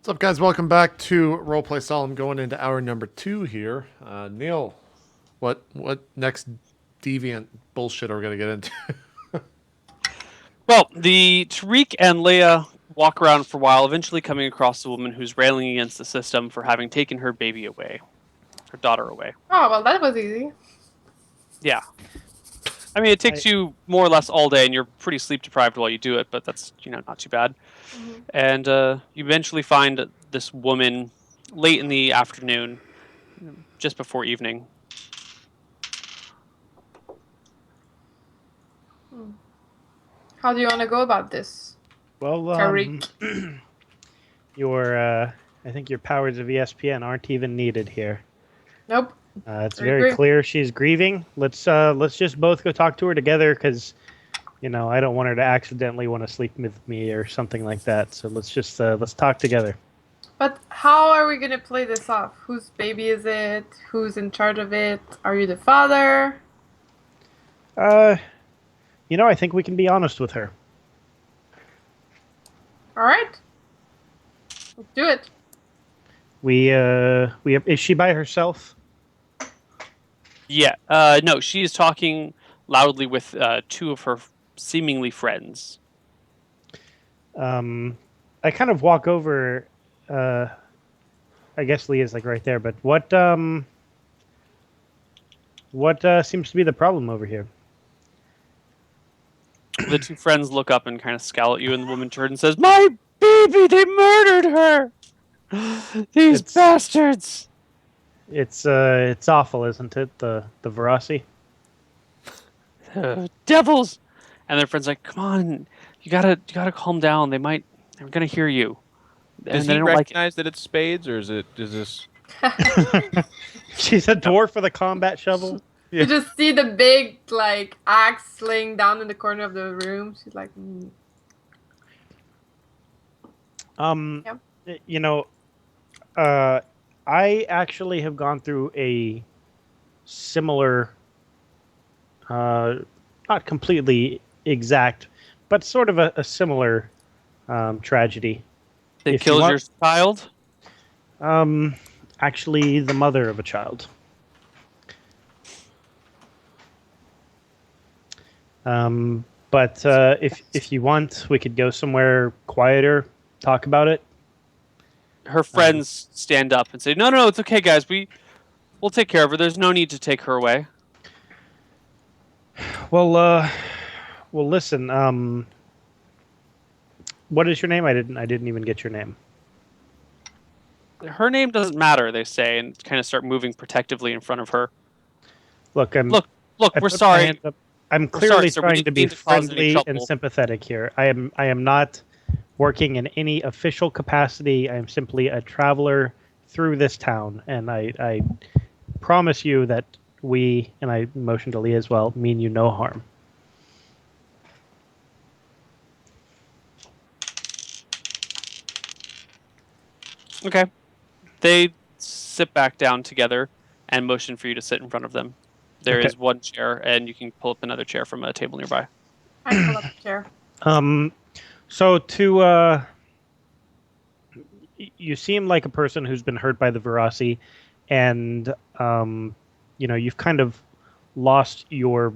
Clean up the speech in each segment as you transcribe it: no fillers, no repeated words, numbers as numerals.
What's up, guys? Welcome back to RollPlay Solum. Going into hour number 2 here. Neil, what next deviant bullshit are we going to get into? Well, the Tariq and Leia walk around for a while, eventually coming across the woman who's railing against the system for having taken her baby away, her daughter away. Oh, well, that was easy. Yeah. I mean, it takes you more or less all day, and you're pretty sleep deprived while you do it, but that's, not too bad. Mm-hmm. And you eventually find this woman late in the afternoon, just before evening. How do you want to go about this? Well, Tariq? I think your powers of ESPN aren't even needed here. Nope. It's I very agree. clear she's grieving. Let's just both go talk to her together, because, I don't want her to accidentally want to sleep with me or something like that. So let's talk together. But how are we going to play this off? Whose baby is it? Who's in charge of it? Are you the father? I think we can be honest with her. All right. Let's do it. Is she by herself? Yeah. No, she is talking loudly with two of her seemingly friends. I kind of walk over. I guess Leah's like right there, but what seems to be the problem over here? The two friends look up and kind of scowl at you, and the woman turns and says, "My baby! They murdered her! These bastards!" It's awful, isn't it? The Verasi. Devils! And their friend's like, "Come on, you gotta calm down. They're gonna hear you." Does he recognize that it's spades, or is this? She's a dwarf with a combat shovel. Yeah. You just see the big axe laying down in the corner of the room. She's like, Yeah. I actually have gone through a similar, not completely exact, but sort of a similar tragedy. They killed your child? Actually, the mother of a child. But if you want, we could go somewhere quieter, talk about it. Her friends stand up and say, No, it's okay, guys. We'll take care of her. There's no need to take her away. Well, listen. What is your name? I didn't even get your name. Her name doesn't matter, they say, and kind of start moving protectively in front of her. Look, we're sorry. I'm clearly sorry, trying to be friendly and sympathetic here. I am not working in any official capacity. I am simply a traveler through this town, and I promise you that we, and I motion to Lee as well, mean you no harm. Okay. They sit back down together and motion for you to sit in front of them. There is one chair, and you can pull up another chair from a table nearby. I pull up a chair. So you seem like a person who's been hurt by the Verasi, and you've kind of lost your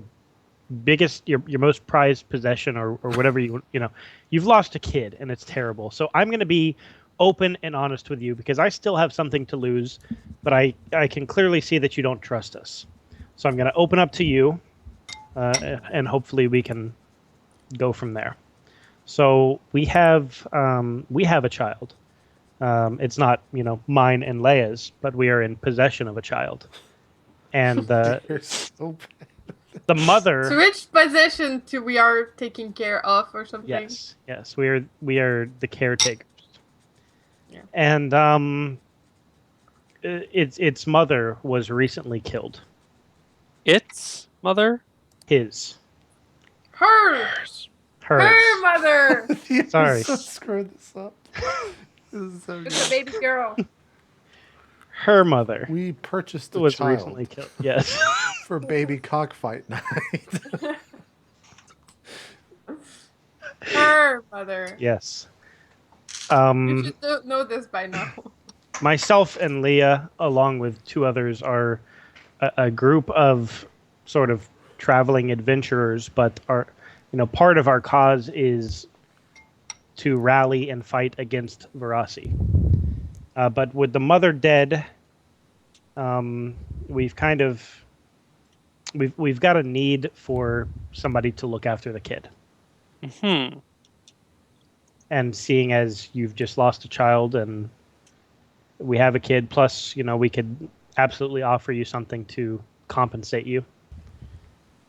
biggest, your most prized possession, or whatever you've lost a kid, and it's terrible. So I'm going to be open and honest with you, because I still have something to lose, but I can clearly see that you don't trust us. So I'm going to open up to you, and hopefully we can go from there. So we have a child. It's not mine and Leia's, but we are in possession of a child, and You're so bad. the mother. Switch possession to we are taking care of or something. Yes, we are the caretakers. Yeah. And its mother was recently killed. Its mother? His. Hers. Her mother. Sorry. So screwed this up. This is so It's a baby girl. Her mother. We purchased a was child recently killed. Yes. for baby cockfight night. Her mother. Yes. You should know this by now. Myself and Leah, along with two others, are a group of sort of traveling adventurers, but part of our cause is to rally and fight against Verasi. But with the mother dead, we've got a need for somebody to look after the kid. Hmm. And seeing as you've just lost a child and we have a kid, plus, we could absolutely offer you something to compensate you.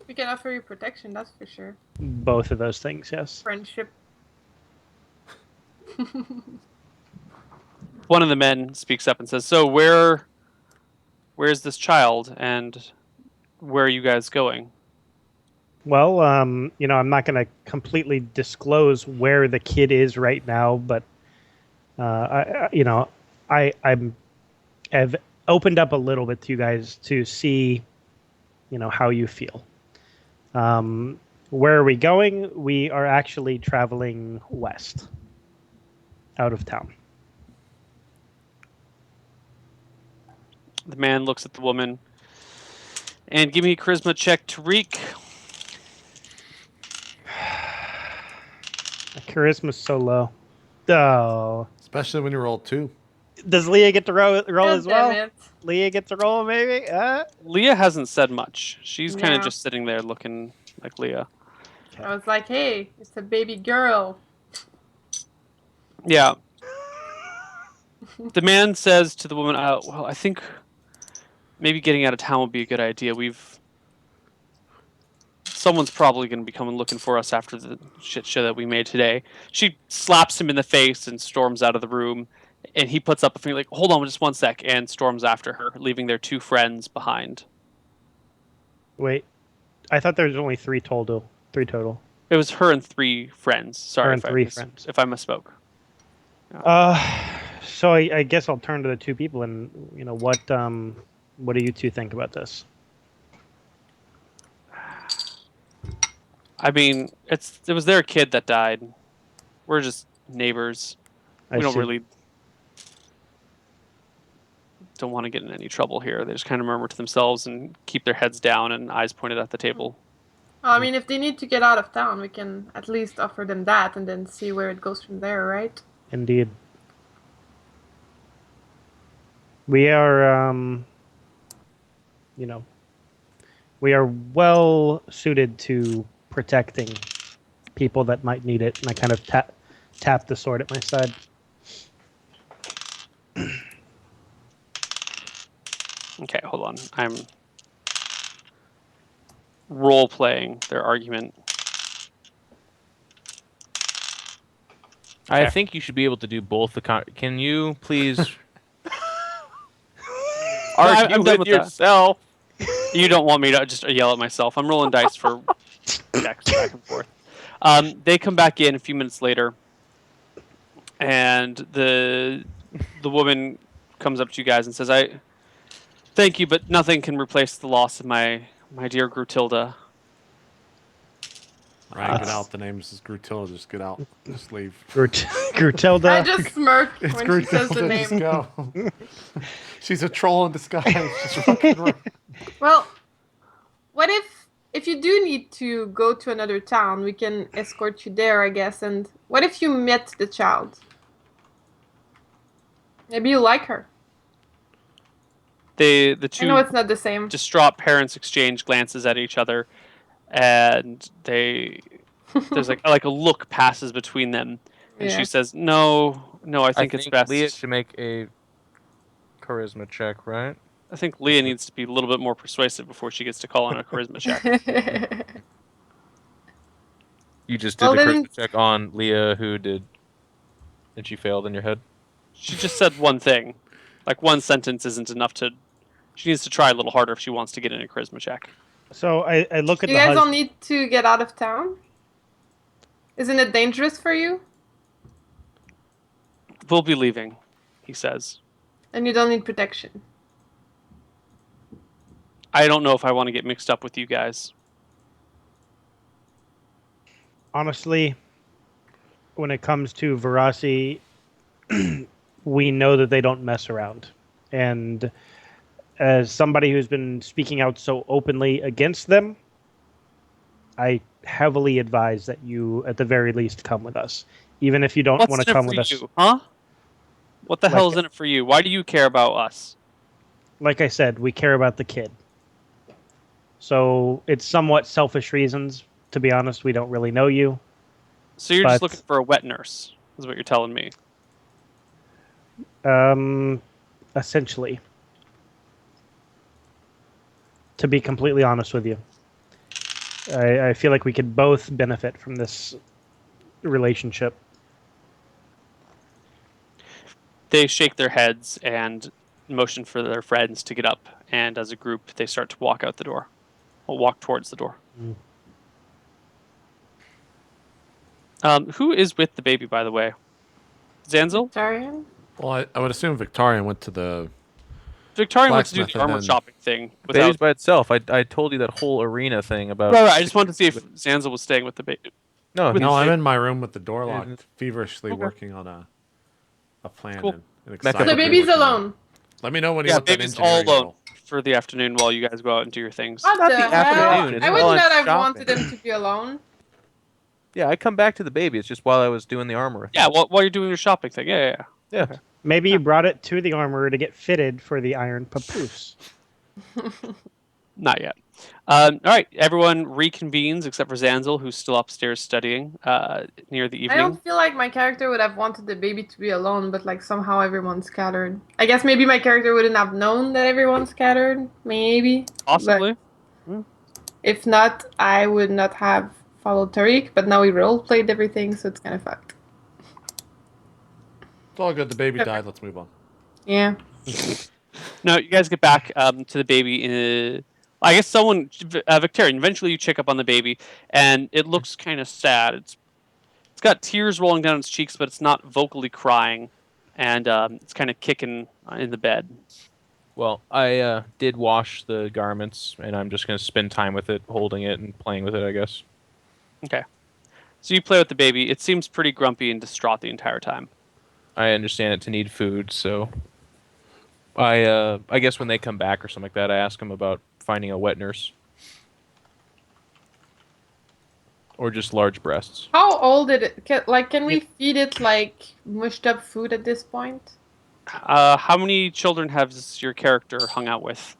We can offer you protection, that's for sure. Both of those things, yes. Friendship. One of the men speaks up and says, "So where's this child, and where are you guys going?" Well, I'm not going to completely disclose where the kid is right now, but I've opened up a little bit to you guys to see, how you feel. Where are we going? We are actually traveling west, out of town. The man looks at the woman. And give me a charisma check, Tariq. Charisma's so low. Oh. Especially when you roll 2. Does Leah get to roll as well? It. Leah gets to roll, maybe? Leah hasn't said much. She's kind of Yeah. just sitting there looking like Leah. I was like, hey, it's a baby girl. Yeah. The man says to the woman, well, I think maybe getting out of town would be a good idea. Someone's probably going to be coming looking for us after the shit show that we made today. She slaps him in the face and storms out of the room. And he puts up a finger like, hold on just one sec, and storms after her, leaving their 2 friends behind. Wait. I thought there was only 3 total. 3 total. It was her and 3 friends. Sorry her and 3 friends. If I misspoke. So I guess I'll turn to the 2 people and, what do you 2 think about this? I mean, it was their kid that died. We're just neighbors. We don't really don't want to get in any trouble here. They just kind of murmur to themselves and keep their heads down and eyes pointed at the table. Well, I mean, if they need to get out of town, we can at least offer them that and then see where it goes from there, right? Indeed. We are, we are well suited to protecting people that might need it, and I kind of tap the sword at my side. Okay, hold on. I'm role-playing their argument. I think you should be able to do both the Can you please argue I'm done with with that. yourself? You don't want me to just yell at myself. I'm rolling dice for checks back and forth. They come back in a few minutes later, and the woman comes up to you guys and says, "I thank you, but nothing can replace the loss of my dear Grutilda." Ryan, get out. The name is Grutilda. Just get out. Just leave. Grutilda. I just smirk It's when she says the Grutilda. name. Just go. She's a troll in disguise. Just fucking run. Well, what if you do need to go to another town, we can escort you there, I guess. And what if you met the child? Maybe you like her. The I two know it's not the same. distraught parents exchange glances at each other, and there's like a look passes between them, and Yeah. she says, "No, I think it's best." Leah should make a charisma check, right? I think Leah needs to be a little bit more persuasive before she gets to call on a charisma check. You just did Well, the then- charisma check on Leah, who did, and she failed in your head. She just said one thing. Like, one sentence isn't enough to... She needs to try a little harder if she wants to get in a charisma check. So I look at You the guys hus- don't need to get out of town? Isn't it dangerous for you? We'll be leaving, he says. And you don't need protection. I don't know if I want to get mixed up with you guys. Honestly, when it comes to Verasi, we know that they don't mess around. And as somebody who's been speaking out so openly against them, I heavily advise that you, at the very least, come with us. Even if you don't What's want in to it come for with us. you, huh? What the Like- hell is in it for you? Why do you care about us? Like I said, we care about the kid. So it's somewhat selfish reasons. To be honest, we don't really know you. So you're just But- looking for a wet nurse, is what you're telling me. Essentially. To be completely honest with you. I feel like we could both benefit from this relationship. They shake their heads and motion for their friends to get up, and as a group, they start to walk out the door. Or walk towards the door. Who is with the baby, by the way? Zanzel? Victorian? Well, I would assume Victorian went to the. Victorian went to do Blacksmith the and armor then- shopping thing. Baby's by itself. I told you that whole arena thing about. Right, I just wanted to see if Zanzel was staying with the baby. No, with No, he's- I'm in my room with the door Yeah, locked, feverishly Okay. working on a plan. Cool. And So excitedly the baby's working on it. alone. Let me know when you Yeah, want that baby's all engineering alone roll. for the afternoon while you guys go out and do your things. What not the the hell? afternoon, it's I while would I'm not have shopping. wanted him to be alone. Yeah, I come back to the baby. It's just while I was doing the armor. Yeah, while you're doing your shopping thing. Yeah. Yeah. Maybe you brought it to the armorer to get fitted for the iron papoose. Not yet. All right, everyone reconvenes except for Zanzel, who's still upstairs studying near the I evening. don't feel like my character would have wanted the baby to be alone, but like somehow everyone's scattered. I guess maybe my character wouldn't have known that everyone's scattered. Maybe. Possibly. If not, I would not have followed Tariq, but now we role-played everything, so it's kind of fucked. It's all good. The baby died. Let's move on. Yeah. No, you guys get back to the baby. I guess Victorian. Eventually, you check up on the baby, and it looks kind of sad. It's got tears rolling down its cheeks, but it's not vocally crying, and it's kind of kicking in the bed. Well, I did wash the garments, and I'm just going to spend time with it, holding it and playing with it, I guess. Okay. So you play with the baby. It seems pretty grumpy and distraught the entire time. I understand it to need food, so I guess when they come back or something like that, I ask them about finding a wet nurse. Or just large breasts. How old did it? Can we feed it like mushed up food at this point? How many children has your character hung out with?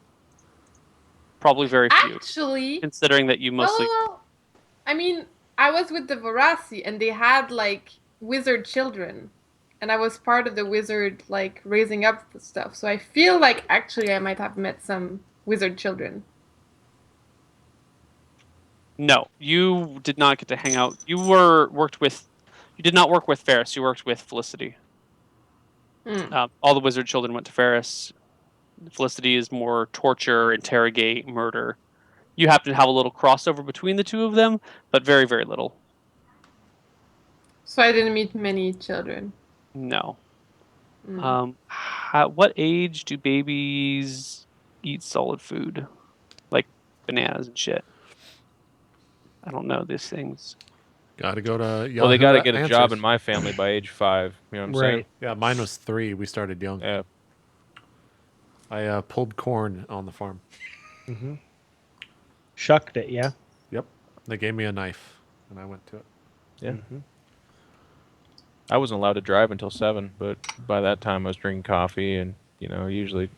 Probably very few, Actually, considering that you mostly. well, I mean, I was with the Vorasi, and they had like wizard children, and I was part of the wizard like raising up the stuff. So I feel like actually I might have met some wizard children. No, you did not get to hang out. You did not work with Ferris. You worked with Felicity. All the wizard children went to Ferris. Felicity is more torture, interrogate, murder. You happen to have a little crossover between the two of them, but very, very little. So I didn't meet many children. No. What age do babies eat solid food? Like bananas and shit. I don't know these things. Gotta go to. Well, they got to get a Answers. job in my family by age 5. You know what I'm saying? Right. Yeah, mine was 3. We started young. Yeah. I pulled corn on the farm. Shucked it, yeah? Yep. They gave me a knife, and I went to it. Yeah. I wasn't allowed to drive until 7, but by that time I was drinking coffee and, usually.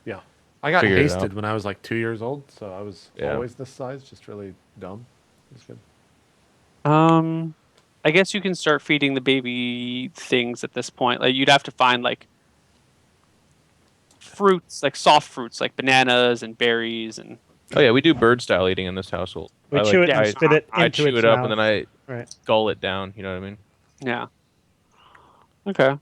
Yeah. I got Figured it hasted out. when I was like 2 years old, so I was Yeah. always this size, just really dumb. It was good. I guess you can start feeding the baby things at this point. Like you'd have to find like fruits, like soft fruits, like bananas and berries and. Oh yeah, we do bird style eating in this household. We I chew it and spit it I into chew its it up mouth. and then I Right. gull it down. You know what I mean? Yeah. Okay.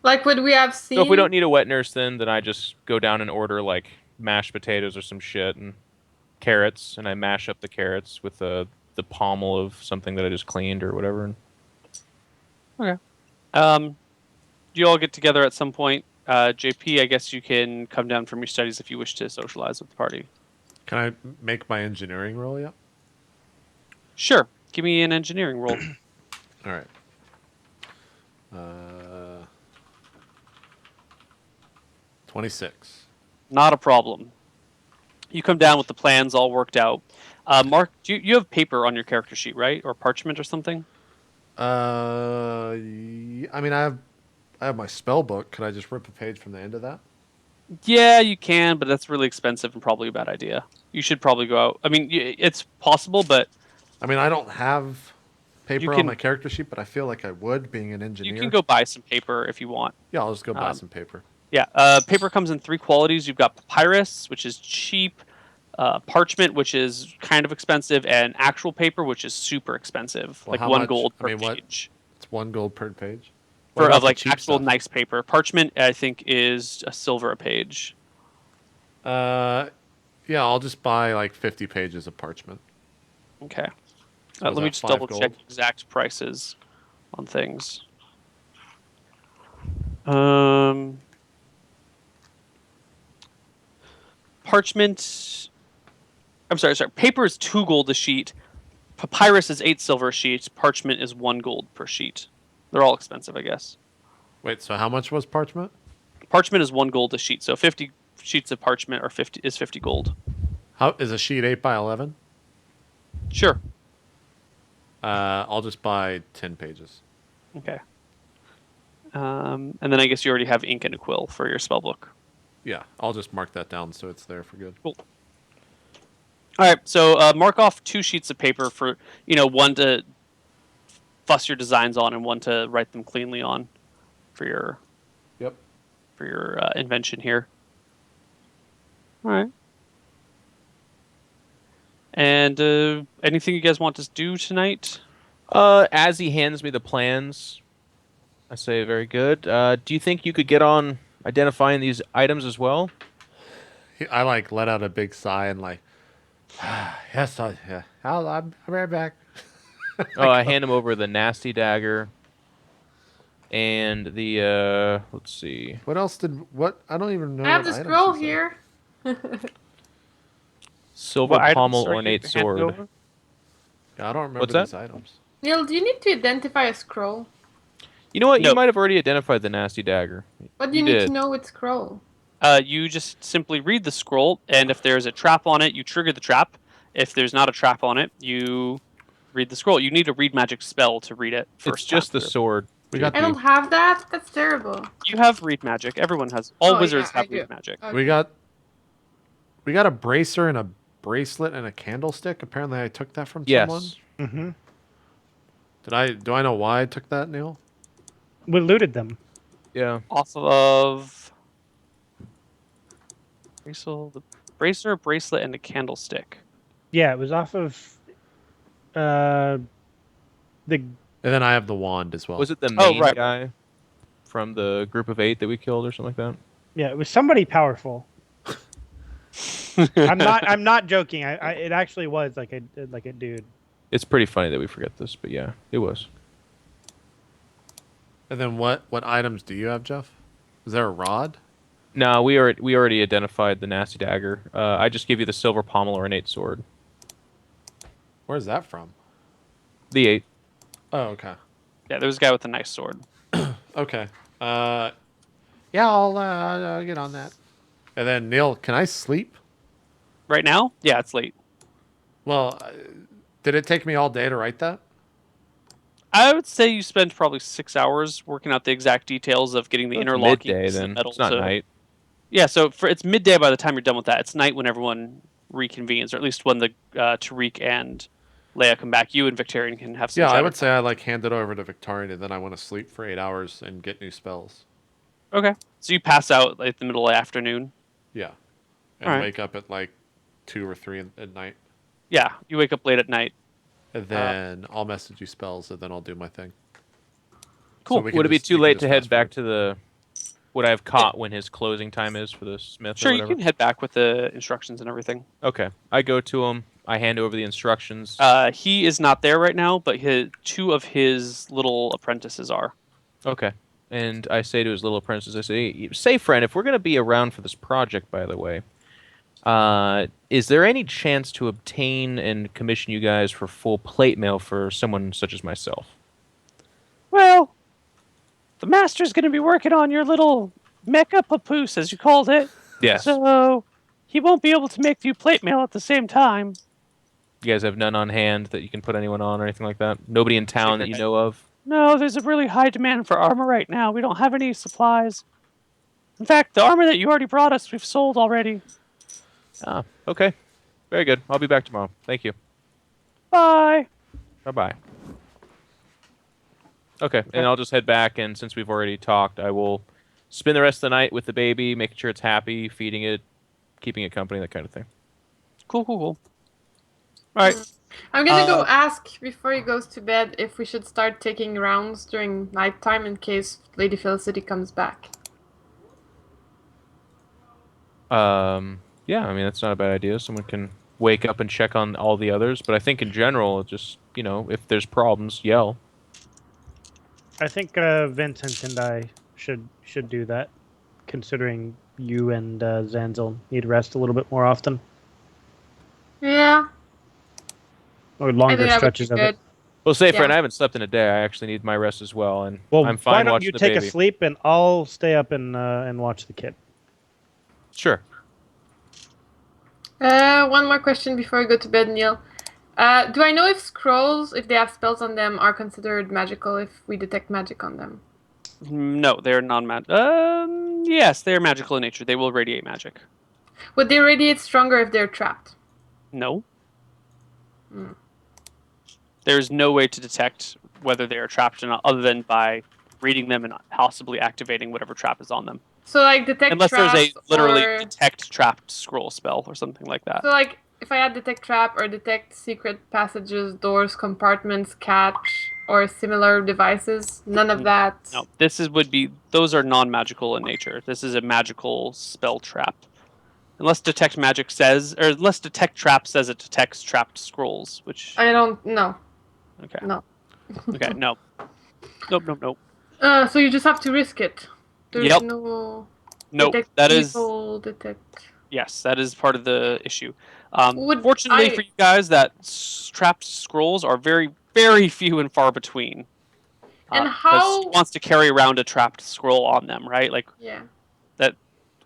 Like, would we have seen? So if we don't need a wet nurse, then I just go down and order like mashed potatoes or some shit and carrots, and I mash up the carrots with the pommel of something that I just cleaned or whatever. Okay. Do you all get together at some point? JP, I guess you can come down from your studies if you wish to socialize with the party. Can I make my engineering roll yet? Sure. Give me an engineering roll. All right. 26. Not a problem. You come down with the plans all worked out. Mark, you have paper on your character sheet, right? Or parchment or something? I mean, I have my spell book. Could I just rip a page from the end of that? Yeah, you can, but that's really expensive and probably a bad idea. You should probably go out. I mean, it's possible, but I mean, I don't have paper can- on my character sheet, but I feel like I would, being an engineer. you can go buy some paper if you want. Yeah, I'll just go buy some paper. Yeah, paper comes in 3 qualities. You've got papyrus, which is cheap, parchment, which is kind of expensive, and actual paper, which is super expensive, Well, like how 1 much? gold I per mean, what? page. It's 1 gold per page. What For about of the like cheap actual stuff? nice paper. Parchment, I think, is a silver a page. Yeah, I'll just buy like 50 pages of parchment. Okay. So is Let me that just 5 double gold? check exact prices on things. Parchment. I'm sorry. Paper is 2 gold a sheet. Papyrus is 8 silver a sheet. Parchment is 1 gold per sheet. They're all expensive, I guess. Wait, so how much was parchment? Parchment is 1 gold a sheet. So 50 sheets of parchment are 50 gold. How is a sheet 8 by 11? Sure. I'll just buy 10 pages. Okay. And then I guess you already have ink and a quill for your spellbook. Yeah, I'll just mark that down so it's there for good. Cool. All right, so mark off 2 sheets of paper for, one to fuss your designs on and one to write them cleanly on for your invention here. All right. And anything you guys want to do tonight? As he hands me the plans, I say, very good. Do you think you could get on identifying these items as well? I like let out a big sigh and like, yes, yeah, I'm right back. Oh, I hand him over the nasty dagger and the let's see. What else what? I don't even know. I have what the items scroll he said. here. Silver What items pommel are you ornate handing sword. over? Yeah, I don't remember What's that? these items. Neil, do you need to identify a scroll? You know what? No. You might have already identified the nasty dagger. What do you need to know with scroll? You just simply read the scroll, and if there's a trap on it, you trigger the trap. If there's not a trap on it, you read the scroll. You need a read magic spell to read it first. It's just the time through. sword. We got I don't have that. That's terrible. You have read magic. Everyone has. All Oh, wizards yeah, I have read do. magic. Okay. we got a bracer and a bracelet and a candlestick. Apparently, I took that from someone. Yes. Mm-hmm. Do I know why I took that, Neil? We looted them. Yeah. Off of bracer, bracelet, and a candlestick. Yeah, it was off of the And then I have the wand as well. Was it the Oh, main right. guy from the group of 8 that we killed or something like it was somebody powerful. I'm not joking. It actually was like a dude. that? It's pretty funny that we forget this, but yeah, it was. And then what items do you have, Jeff? Is there a rod? No, we already identified the nasty dagger. I just give you the silver pommel ornate sword. Where's that from? The 8. Oh, okay. Yeah, there's a guy with a nice sword. Okay. Yeah, I'll get on that. And then Neil, can I sleep? Right now? Yeah, it's late. Well, did it take me all day to write that? I would say you spent probably 6 hours working out the exact details of getting the Well, it's interlocking midday pieces of then. metal It's not to- night. Yeah, so it's midday by the time you're done with that. It's night when everyone reconvenes, or at least when the Tariq and Leia come back. You and Victorian can have some. Yeah, I shadow would say I like hand it over to Victorian and then I want to sleep for 8 hours and get new spells. time. Okay, so you pass out like the middle of the afternoon. Yeah. And All right. wake up at like 2 or 3 at night. Yeah, you wake up late at night. And then I'll message you spells and then I'll do my thing. Cool. we can Would it be just- too you can late just to head fast back forward. to the what I've caught when his closing time is for the smith? Sure, or you whatever? can head back with the instructions and everything. Okay, I go to him. I hand over the instructions. He is not there right now, but 2 of his little apprentices are. Okay, and I say to his little apprentice, I say, friend, if we're going to be around for this project, by the way, is there any chance to obtain and commission you guys for full plate mail for someone such as myself? Well, the master's going to be working on your little mecha papoose, as you called it. Yes. So he won't be able to make you plate mail at the same time. You guys have none on hand that you can put anyone on or anything like that? Nobody in town that you know of? No, there's a really high demand for armor right now. We don't have any supplies. In fact, the armor that you already brought us, we've sold already. Ah, okay. Very good. I'll be back tomorrow. Thank you. Bye. Bye-bye. Okay, and I'll just head back, and since we've already talked, I will spend the rest of the night with the baby, making sure it's happy, feeding it, keeping it company, that kind of thing. Cool. All right. I'm gonna go ask before he goes to bed if we should start taking rounds during nighttime in case Lady Felicity comes back. Yeah, I mean, that's not a bad idea. Someone can wake up and check on all the others, but I think in general, just, if there's problems, yell. I think Vincent and I should do that, considering you and Zanzel need rest a little bit more often, Yeah, or I longer think that would be stretches of good. it. Well, say, Yeah. friend, I haven't slept in a day. I actually need my rest as well, and Well, I'm fine why don't watching you the take baby. a sleep and I'll stay up and watch the kid. Sure. One more question before we go to bed, Neil. Do I know if scrolls, if they have spells on them, are considered magical if we detect magic on them? No, they're non-mag. Yes, they are magical in nature. They will radiate magic. Would they radiate stronger if they're trapped? No. Hmm. There's no way to detect whether they are trapped or not, other than by reading them and possibly activating whatever trap is on them. So like detect Unless there's traps a literally or... detect trapped scroll spell or something like that. So like if I had detect trap or detect secret passages, doors, compartments, catch, or similar devices, none of that. No, those are non-magical in nature. This is a magical spell trap. Unless detect magic says, or unless detect trap says it detects trapped scrolls, which I don't know. okay, No. okay, no, nope. So you just have to risk it. There's Yep. no Nope. detect That is evil, detect. yes, that is part of the issue. Would Fortunately I- for you guys, that trapped scrolls are very, very few and far between. And Because how- who wants to carry around a trapped scroll on them, right? Like Yeah. that.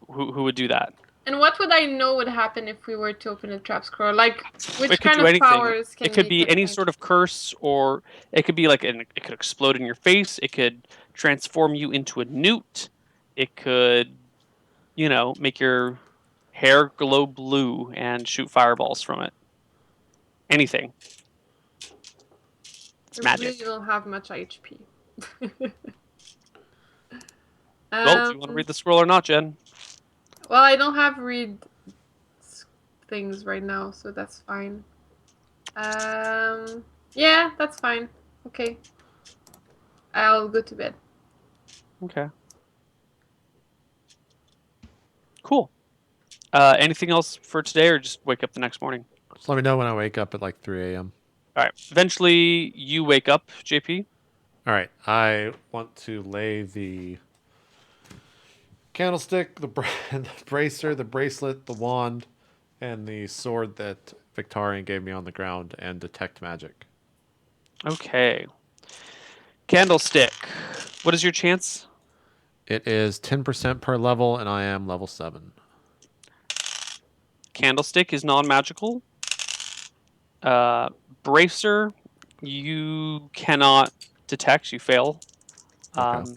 Who would do that? And what would I know would happen if we were to open a trap scroll? Like, which It could kind do of anything. powers can It could we be any detect? sort of curse, or it could be like it could explode in your face. It could transform you into a newt. It could, make your hair glow blue and shoot fireballs from it. Anything. It's I magic. really don't have much HP. Well, do you want to read the scroll or not, Jen? Well, I don't have read things right now, so that's fine. Yeah, that's fine. Okay. I'll go to bed. Okay. Cool. Anything else for today, or just wake up the next morning? Just let me know when I wake up at like 3 a.m. All right. Eventually, you wake up, JP. All right. I want to lay the candlestick, the bracer, the bracelet, the wand, and the sword that Victorian gave me on the ground and detect magic. Okay. Candlestick. What is your chance? It is 10% per level, and I am level 7. Candlestick is non-magical. Bracer, you cannot detect. You fail. Okay.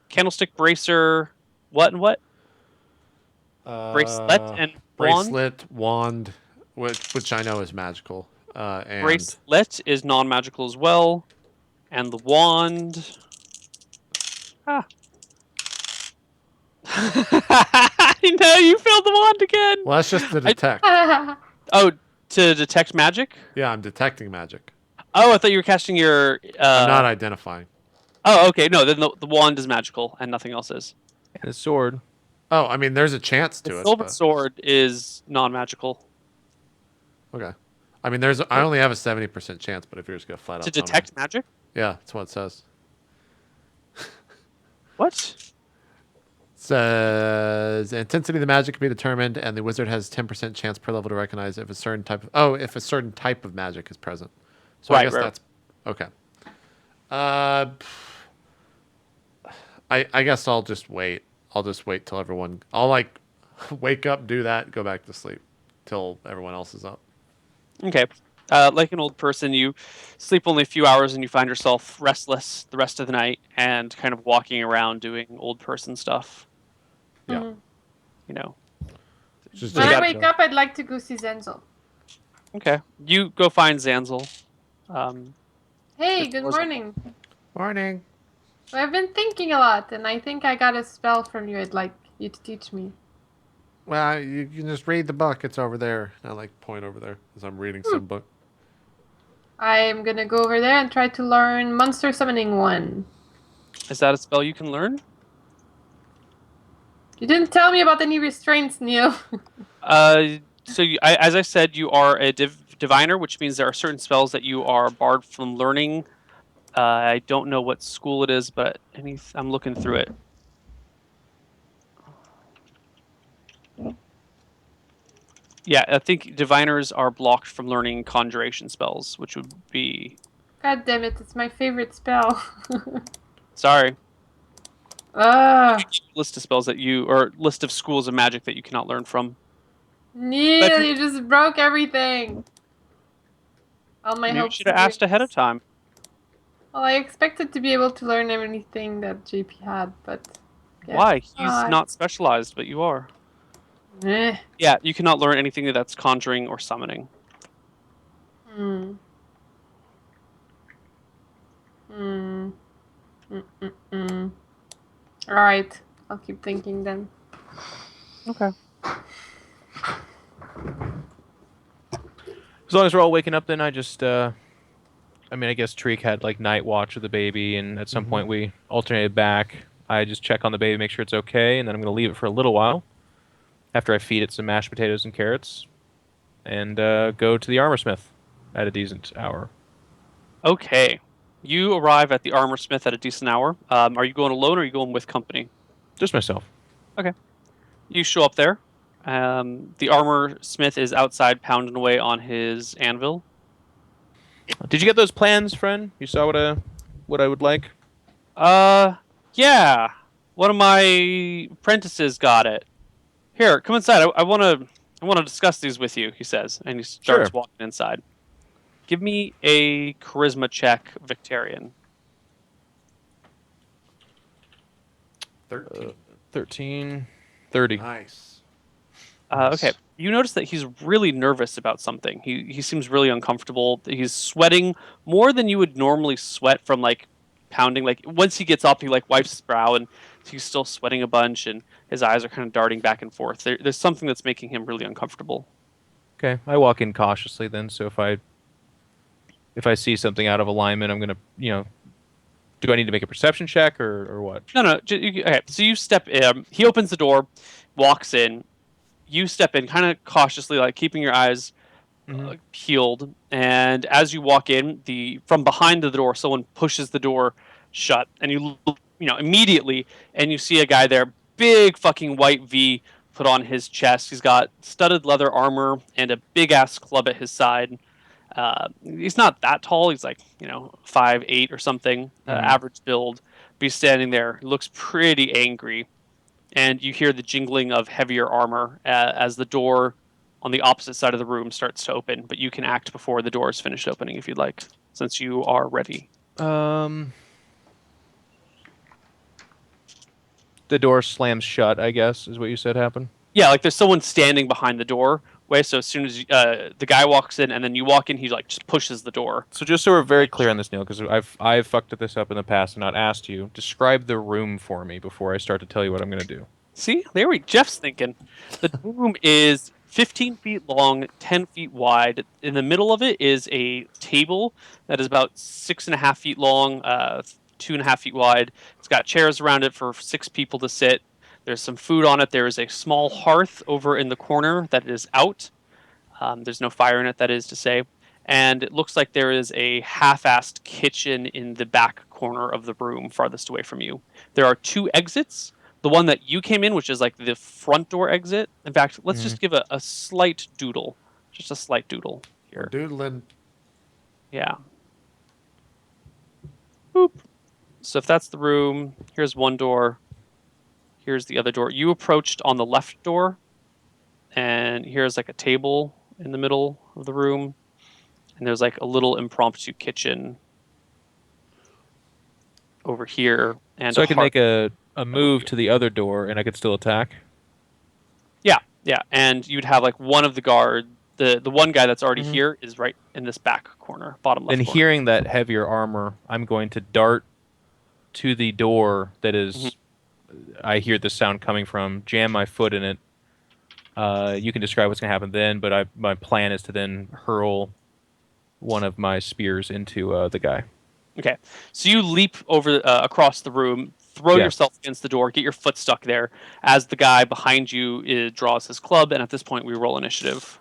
Candlestick, bracer, what and what? Bracelet and wand. Bracelet, wand, which I know is magical. And Bracelet is non-magical as well, and the wand. Ah. No, you failed the wand again. well, that's just to detect. Oh, to detect magic? Yeah, I'm detecting magic. Oh, I thought you were casting your. I'm not identifying. Oh, okay. No, then the wand is magical, and nothing else is. And a sword. Oh, I mean, there's a chance to The it. silver But... sword is non-magical. Okay. I mean, I only have a 70% chance, but if you're just gonna flat out To tell me- detect magic? yeah, that's what it says. What? Says intensity of the magic can be determined, and the wizard has 10% chance per level to recognize if a certain type of magic is present. So I Right, guess right. that's okay. I guess I'll just wait. I'll just wait till everyone. I'll like wake up, do that, go back to sleep till everyone else is up. Okay. Like an old person, you sleep only a few hours and you find yourself restless the rest of the night and kind of walking around doing old person stuff. Yeah. Mhm. You know. Just When I got- wake up, I'd like to go see Zenzel. Okay. You go find Zanzel. Hey, Good good morning. morning. morning. So I've been thinking a lot, and I think I got a spell from you I'd like you to teach me. Well, you can just read the book. It's over there. I like point over there as I'm reading some book. I'm gonna go over there and try to learn Monster Summoning 1. Is that a spell you can learn? You didn't tell me about any restraints, Neil. As I said, you are a diviner, which means there are certain spells that you are barred from learning. I don't know what school it is, but I'm looking through it. Yeah, I think diviners are blocked from learning conjuration spells, which would be... God damn it, it's my favorite spell. Sorry. Ah, List of spells that you... Or list of schools of magic that you cannot learn from. Neil, But- you just broke everything. All my Maybe you hopes should have and asked ahead of dreams. time. Well, I expected to be able to learn everything that JP had, but... guess Why? He's not. not specialized, but you are. Eh. Yeah, you cannot learn anything that's conjuring or summoning. Hmm. Hmm. Mm-mm-mm. Alright, I'll keep thinking then. Okay. As long as we're all waking up, then I just, I guess Treek had like night watch of the baby, and at some point we alternated back. I just check on the baby, make sure it's okay, and then I'm going to leave it for a little while after I feed it some mashed potatoes and carrots, and go to the armor smith at a decent hour. Okay. You arrive at the armor smith at a decent hour. Are you going alone or are you going with company? Just myself. You show up there. The armor smith is outside pounding away on his anvil. Did you get those plans, friend? You saw what I would like? Yeah. One of my apprentices got it. Here, come inside. I want to discuss these with you, he says, and he starts Sure. walking inside. Give me a charisma check, Victorian. 13. 13, 30. Nice. Okay. You notice that he's really nervous about something. He seems really uncomfortable. He's sweating more than you would normally sweat from like pounding. Like once he gets up, he like wipes his brow and he's still sweating a bunch, and his eyes are kind of darting back and forth. There's something that's making him really uncomfortable. Okay, I walk in cautiously then. So if I see something out of alignment, I'm gonna, do I need to make a perception check or what? No. Okay. So you step in. He opens the door, walks in. You step in, kind of cautiously, like keeping your eyes peeled. And as you walk in, from behind the door, someone pushes the door shut, and you immediately, and you see a guy there, big fucking white V put on his chest. He's got studded leather armor and a big ass club at his side. He's not that tall. He's like 5'8" or something, average build. But he's standing there. He looks pretty angry. And you hear the jingling of heavier armor as the door on the opposite side of the room starts to open. But you can act before the door is finished opening if you'd like, since you are ready. The door slams shut, I guess, is what you said happened. Yeah, like there's someone standing behind the door. So as soon as the guy walks in and then you walk in, he like just pushes the door. So just so we're very clear on this, Neil, because I've fucked this up in the past and not asked you. Describe the room for me before I start to tell you what I'm going to do. See, Jeff's thinking. The room is 15 feet long, 10 feet wide. In the middle of it is a table that is about 6.5 feet long, 2.5 feet wide. It's got chairs around it for 6 people to sit. There's some food on it. There is a small hearth over in the corner that is out. There's no fire in it, that is to say. And it looks like there is a half-assed kitchen in the back corner of the room, farthest away from you. There are 2 exits. The one that you came in, which is like the front door exit. In fact, let's just give a slight doodle. Just a slight doodle We're here. doodling. Yeah. Boop. So if that's the room, here's one door. Here's the other door. You approached on the left door, and here's like a table in the middle of the room, and there's like a little impromptu kitchen over here. And So I could hearth. make a move to the other door, and I could still attack. Yeah, and you'd have like one of the guard. The one guy that's already Mhm. here is right in this back corner, bottom left Then corner. hearing that heavier armor, I'm going to dart to the door that is. I hear the sound coming from. Jam my foot in it. You can describe what's going to happen then, but my plan is to then hurl one of my spears into the guy. Okay, so you leap over across the room, throw Yes. yourself against the door, get your foot stuck there, as the guy behind you draws his club, and at this point we roll initiative.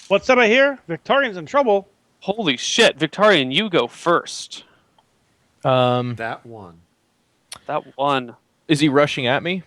What's up I hear? Victorian's in trouble. Holy shit, Victorian, you go first. Um, That one. That one. is he rushing at me?